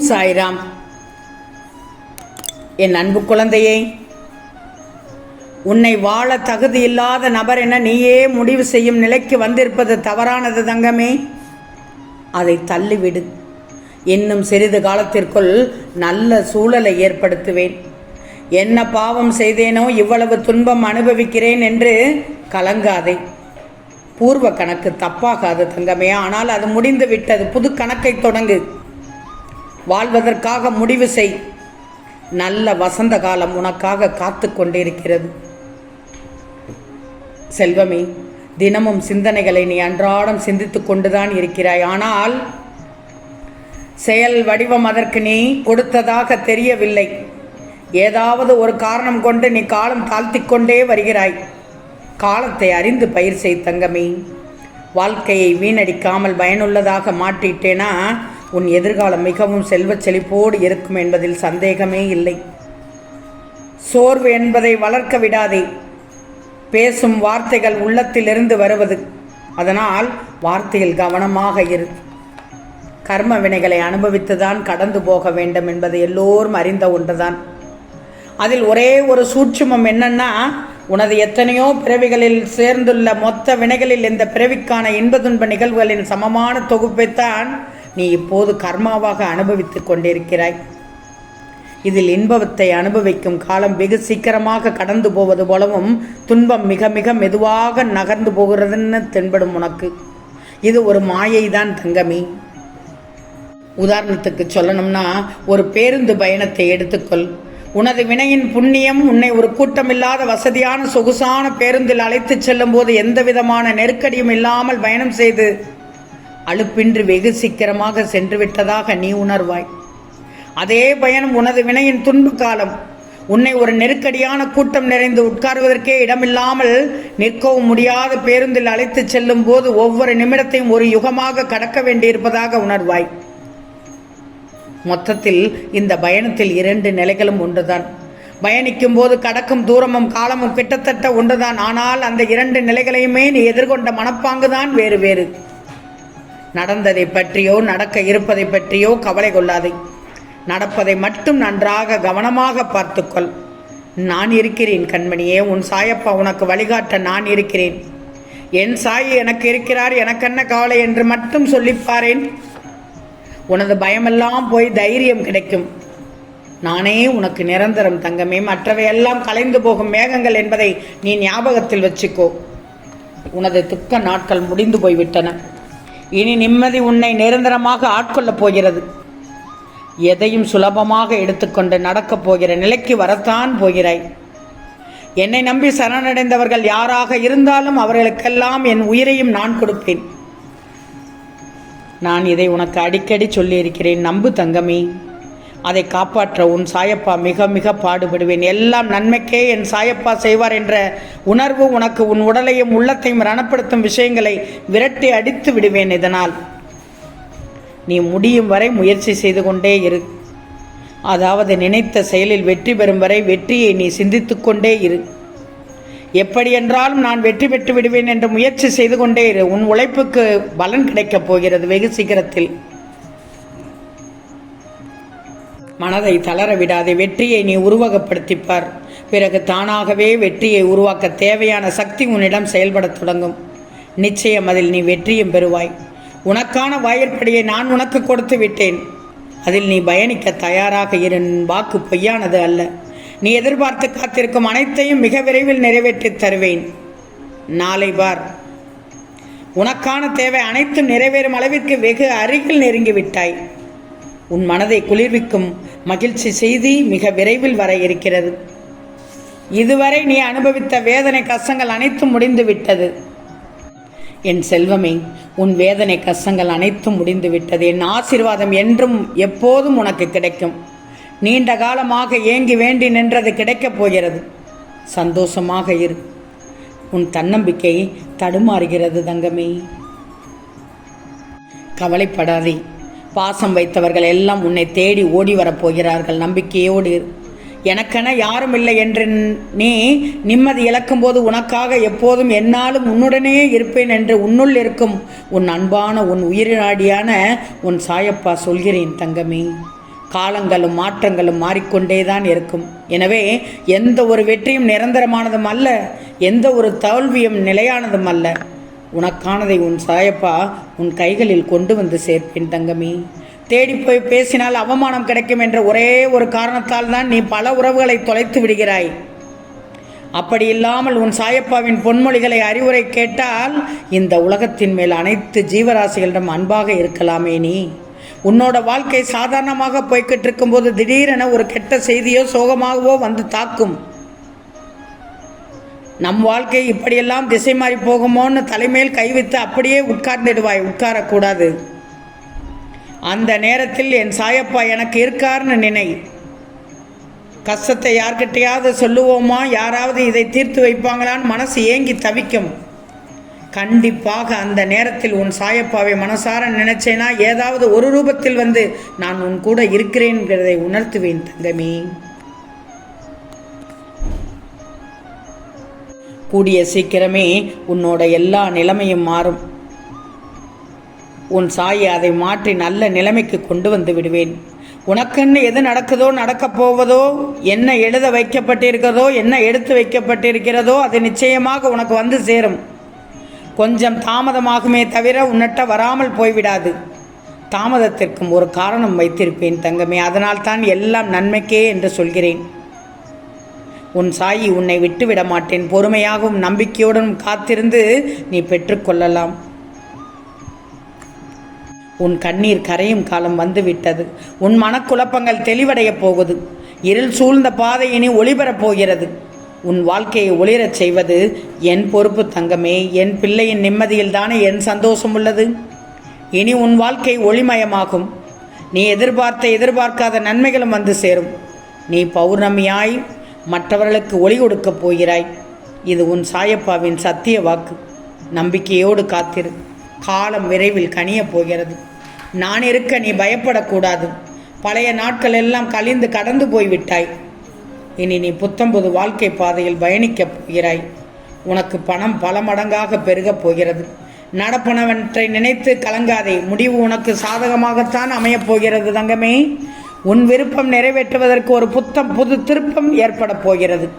சாய்ராம். என் அன்பு குழந்தையே, உன்னை வாழ தகுதியில்லாத நபர் என நீயே முடிவு செய்யும் நிலைக்கு வந்திருப்பது தவறானது தங்கமே. அதை தள்ளிவிடு. இன்னும் சிறிது காலத்திற்குள் நல்ல சூழலை ஏற்படுத்துவேன். என்ன பாவம் செய்தேனோ இவ்வளவு துன்பம் அனுபவிக்கிறேன் என்று கலங்காதே. பூர்வ கணக்கு தப்பாகாது தங்கமே. ஆனால் அது முடிந்து விட்டது. புது கணக்கை தொடங்கு. வாழ்வதற்காக முடிவு செய். நல்ல வசந்த காலம் உனக்காக காத்து கொண்டிருக்கிறது. செல்வமே, தினமும் சிந்தனைகளை நீ அன்றாடம் சிந்தித்து கொண்டுதான் இருக்கிறாய். ஆனால் செயல் வடிவம் அதற்கு நீ கொடுத்ததாக தெரியவில்லை. ஏதாவது ஒரு காரணம் கொண்டு நீ காலம் தாழ்த்தி கொண்டே வருகிறாய். காலத்தை அறிந்து பயிர் செய் தங்கமே. வாழ்க்கையை வீணடிக்காமல் பயனுள்ளதாக மாற்றிட்டேனா உன் எதிர்காலம் மிகவும் செல்வச் செழிப்போடு இருக்கும் என்பதில் சந்தேகமே இல்லை. சோர்வு என்பதை வளர்க்க விடாதே. பேசும் வார்த்தைகள் உள்ளத்திலிருந்து வருவது. அதனால் வார்த்தையில் கவனமாக இரு. கர்ம வினைகளை அனுபவித்துதான் கடந்து போக வேண்டும் என்பது எல்லோரும் அறிந்த ஒன்றுதான். அதில் ஒரே ஒரு சூட்சுமம் என்னன்னா, உனது எத்தனையோ பிறவிகளில் சேர்ந்துள்ள மொத்த வினைகளில் இந்த பிறவிக்கான இன்ப துன்ப நிகழ்வுகளின் சமமான தொகுப்பைத்தான் நீ இப்போது கர்மாவாக அனுபவித்துக் கொண்டிருக்கிறாய். இதில் இன்பத்தை அனுபவிக்கும் காலம் வெகு சீக்கிரமாக கடந்து போவது போலவும் துன்பம் மிக மிக மெதுவாக நகர்ந்து போகிறதுன்னு தென்படும் உனக்கு. இது ஒரு மாயைதான் தங்கமே. உதாரணத்துக்கு சொல்லணும்னா, ஒரு பேருந்து பயணத்தை எடுத்துக்கொள். உனது வினையின் புண்ணியம் உன்னை ஒரு கூட்டமில்லாத வசதியான சொகுசான பேருந்தில் அழைத்து செல்லும் போது எந்த விதமான நெருக்கடியும் இல்லாமல் பயணம் செய்து அலுப்பின்றி வெகு சீக்கிரமாக சென்று விட்டதாக நீ உணர்வாய். அதே பயணம் உனது வினையின் துன்பு காலம் உன்னை ஒரு நெருக்கடியான கூட்டம் நிறைந்து உட்கார்வதற்கே இடமில்லாமல் நிற்கவும் முடியாத பேருந்தில் அழைத்து செல்லும் போது ஒவ்வொரு நிமிடத்தையும் ஒரு யுகமாக கடக்க வேண்டியிருப்பதாக உணர்வாய். மொத்தத்தில் இந்த பயணத்தில் இரண்டு நிலைகளும் ஒன்றுதான். பயணிக்கும் போது கடக்கும் தூரமும் காலமும் கிட்டத்தட்ட ஒன்றுதான். ஆனால் அந்த இரண்டு நிலைகளையுமே நீ எதிர்கொண்ட மனப்பாங்குதான் வேறு வேறு. நடந்ததை பற்றியோ நடக்க இருப்பதை பற்றியோ கவலை கொள்ளாதே. நடப்பதை மட்டும் நன்றாக கவனமாக பார்த்துக்கொள். நான் இருக்கிறேன் கண்மணியே. உன் சாயப்பா உனக்கு வழிகாட்ட நான் இருக்கிறேன். என் சாயி எனக்கு இருக்கிறார், எனக்கென்ன கவலை என்று மட்டும் சொல்லிப்பாரேன். உனது பயமெல்லாம் போய் தைரியம் கிடைக்கும். நானே உனக்கு நிரந்தரம் தங்கமே. மற்றவையெல்லாம் கலைந்து போகும் மேகங்கள் என்பதை நீ ஞாபகத்தில் வச்சுக்கோ. உனது துக்க நாட்கள் முடிந்து போய்விட்டன. இனி நிம்மதி உன்னை நிரந்தரமாக ஆட்கொள்ளப் போகிறது. எதையும் சுலபமாக எடுத்துக்கொண்டு நடக்கப் போகிற நிலைக்கு வரத்தான் போகிறாய். என்னை நம்பி சரணடைந்தவர்கள் யாராக இருந்தாலும் அவர்களுக்கெல்லாம் என் உயிரையும் நான் கொடுப்பேன். நான் இதை உனக்கு அடிக்கடி சொல்லியிருக்கிறேன். நம்பு தங்கமே. அதை காப்பாற்ற உன் சாயப்பா மிக மிக பாடுபடுவேன். எல்லாம் நன்மைக்கே என் சாயப்பா செய்வார் என்ற உணர்வு உனக்கு உன் உடலையும் உள்ளத்தையும் ரணப்படுத்தும் விஷயங்களை விரட்டி அடித்து விடுவேன். இதனால் நீ முடியும் வரை முயற்சி செய்து கொண்டே இரு. அதாவது நினைத்த செயலில் வெற்றி பெறும் வரை வெற்றியை நீ சிந்தித்து கொண்டே இரு. எப்படி என்றாலும் நான் வெற்றி பெற்று விடுவேன் என்று முயற்சி செய்து கொண்டே இரு. உன் உழைப்புக்கு பலன் கிடைக்கப் போகிறது வெகு சீக்கிரத்தில். மனதை தளர விடாதே. வெற்றியை நீ உருவகப்படுத்திப்பார். பிறகு தானாகவே வெற்றியை உருவாக்க தேவையான சக்தி உன்னிடம் செயல்படத் தொடங்கும். நிச்சயம் அதில் நீ வெற்றியும் பெறுவாய். உனக்கான வாயிற்படியை நான் உனக்கு கொடுத்து விட்டேன். அதில் நீ பயணிக்க தயாராக இரு. வாக்கு பொய்யானது அல்ல. நீ எதிர்பார்த்து காத்திருக்கும் அனைத்தையும் மிக விரைவில் நிறைவேற்றி தருவேன். நாளை பார். உனக்கான தேவை அனைத்தும் நிறைவேறும் அளவிற்கு வெகு அருகில் நெருங்கிவிட்டாய். உன் மனதை குளிர்விக்கும் மகிழ்ச்சி செய்தி மிக விரைவில் வர இருக்கிறது. இதுவரை நீ அனுபவித்த வேதனை கஷ்டங்கள் அனைத்தும் முடிந்து விட்டது. என் செல்வமே, உன் வேதனை கஷ்டங்கள் அனைத்தும் முடிந்து விட்டது. என் ஆசீர்வாதம் என்றும் எப்போதும் உனக்கு கிடைக்கும். நீண்ட காலமாக ஏங்கி வேண்டி நின்றது கிடைக்கப் போகிறது. சந்தோஷமாக இரு. உன் தன்னம்பிக்கை தடுமாறுகிறது தங்கமே. கவலைப்படாதே. பாசம் வைத்தவர்கள் எல்லாம் உன்னை தேடி ஓடி வரப்போகிறார்கள். நம்பிக்கையோடு எனக்கென யாரும் இல்லை என்று நீ நிம்மதி இழக்கும் போது உனக்காக எப்போதும் என்னாலும் உன்னுடனே இருப்பேன் என்று உன்னுள் இருக்கும் உன் அன்பான உன் உயிரினாடியான உன் சாயப்பா சொல்கிறேன் தங்கமே. காலங்களும் மாற்றங்களும் மாறிக்கொண்டே தான் இருக்கும். எனவே எந்த ஒரு வெற்றியும் நிரந்தரமானதும் அல்ல, எந்த ஒரு தோல்வியும் நிலையானதும் அல்ல. உனக்கானதை உன் சாயப்பா உன் கைகளில் கொண்டு வந்து சேர்ப்பேன் தங்கமே. தேடி போய் பேசினால் அவமானம் கிடைக்கும் என்ற ஒரே ஒரு காரணத்தால் தான் நீ பல உறவுகளை தொலைத்து விடுகிறாய். அப்படி இல்லாமல் உன் சாயப்பாவின் பொன்மொழிகளை அறிவுரை கேட்டால் இந்த உலகத்தின் மேல் அனைத்து ஜீவராசிகளிடம் அன்பாக இருக்கலாமே. நீ உன்னோட வாழ்க்கை சாதாரணமாக போய்கிட்டு இருக்கும்போது திடீரென ஒரு கெட்ட செய்தியோ சோகமாகவோ வந்து தாக்கும். நம் வாழ்க்கை இப்படியெல்லாம் திசை மாறி போகுமோன்னு தலைமையில் கைவித்து அப்படியே உட்கார்ந்துடுவாய். உட்காரக்கூடாது. அந்த நேரத்தில் என் சாயப்பா எனக்கு இருக்காருன்னு நினை. கஷ்டத்தை யார்கிட்டையாவது சொல்லுவோமா, யாராவது இதை தீர்த்து வைப்பாங்களான்னு மனசு ஏங்கி தவிக்கும். கண்டிப்பாக அந்த நேரத்தில் உன் சாயப்பாவை மனசார நினைச்சேனா ஏதாவது ஒரு ரூபத்தில் வந்து நான் உன் கூட இருக்கிறேன்கிறதை உணர்த்துவேன் தங்கமே. கூடிய சீக்கிரமே உன்னோட எல்லா நிலைமையும் மாறும். உன் சாயை அதை மாற்றி நல்ல நிலைமைக்கு கொண்டு வந்து விடுவேன். உனக்குன்னு எது நடக்குதோ, நடக்கப் போவதோ, என்ன எழுத வைக்கப்பட்டிருக்கிறதோ, என்ன எடுத்து வைக்கப்பட்டிருக்கிறதோ அது நிச்சயமாக உனக்கு வந்து சேரும். கொஞ்சம் தாமதமாகுமே தவிர உன்னிட்ட வராமல் போய்விடாது. தாமதத்திற்கும் ஒரு காரணம் வைத்திருப்பேன் தங்கமே. அதனால் தான் எல்லாம் நன்மைக்கே என்று சொல்கிறேன். உன் சாயி உன்னை விட்டுவிட மாட்டேன். பொறுமையாகவும் நம்பிக்கையுடன் காத்திருந்து நீ பெற்றுக்கொள்ளலாம். உன் கண்ணீர் கரையும் காலம் வந்துவிட்டது. உன் மனக்குழப்பங்கள் தெளிவடையப் போகுது. இருள் சூழ்ந்த பாதை இனி ஒளிபெறப் போகிறது. உன் வாழ்க்கையை ஒளிரச் செய்வது என் பொறுப்பு தங்கமே. என் பிள்ளையின் நிம்மதியில் தானே என் சந்தோஷம் உள்ளது. இனி உன் வாழ்க்கை ஒளிமயமாகும். நீ எதிர்பார்க்காத நன்மைகளும் வந்து சேரும். நீ பௌர்ணமியாய் மற்றவர்களுக்கு ஒளி கொடுக்கப் போகிறாய். இது உன் சாயப்பாவின் சத்திய வாக்கு. நம்பிக்கையோடு காத்திரு. காலம் விரைவில் கனியப் போகிறது. நான் இருக்க நீ பயப்படக்கூடாது. பழைய நாட்கள் எல்லாம் கழிந்து கடந்து போய்விட்டாய். இனி நீ புத்தம்புது வாழ்க்கை பாதையில் பயணிக்கப் போகிறாய். உனக்கு பணம் பல மடங்காக பெருகப் போகிறது. நடப்பனவற்றை நினைத்து கலங்காதே. முடிவு உனக்கு சாதகமாகத்தான் அமையப் போகிறது தங்கமே. உன் விருப்பம் நிறைவேற்றுவதற்கு ஒரு புது திருப்பம் ஏற்பட போகிறது.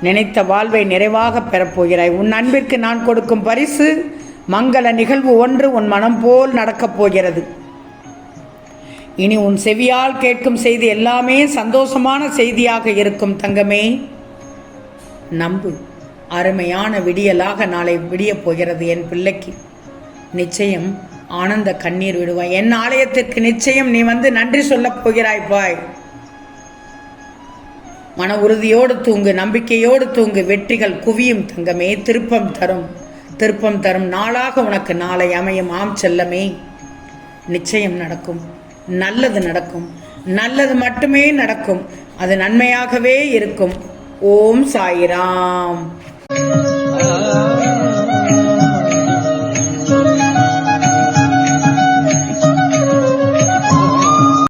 நினைத்த வாழ்வை நிறைவாக பெறப்போகிறாய். உன் அன்பிற்கு நான் கொடுக்கும் பரிசு மங்கள நிகழ்வு ஒன்று உன் மனம் போல் நடக்கப் போகிறது. இனி உன் செவியால் கேட்கும் செய்தி எல்லாமே சந்தோஷமான செய்தியாக இருக்கும் தங்கமே. நம்பு. அருமையான விடியலாக நாளை விடியப் போகிறது என் பிள்ளைக்கு. நிச்சயம் ஆனந்த கண்ணீர் விடுவாய். என் ஆலயத்திற்கு நிச்சயம் நீ வந்து நன்றி சொல்லப் போகிறாய் பாய். மன உறுதியோடு தூங்கு. நம்பிக்கையோடு தூங்கு. வெற்றிகள் குவியும் தங்கமே. திருப்பம் தரும் நாளாக உனக்கு நாளை அமையும். ஆம் செல்லமே. நிச்சயம் நடக்கும். நல்லது நடக்கும். நல்லது மட்டுமே நடக்கும். அது நன்மையாகவே இருக்கும். ஓம் சாய்ராம்.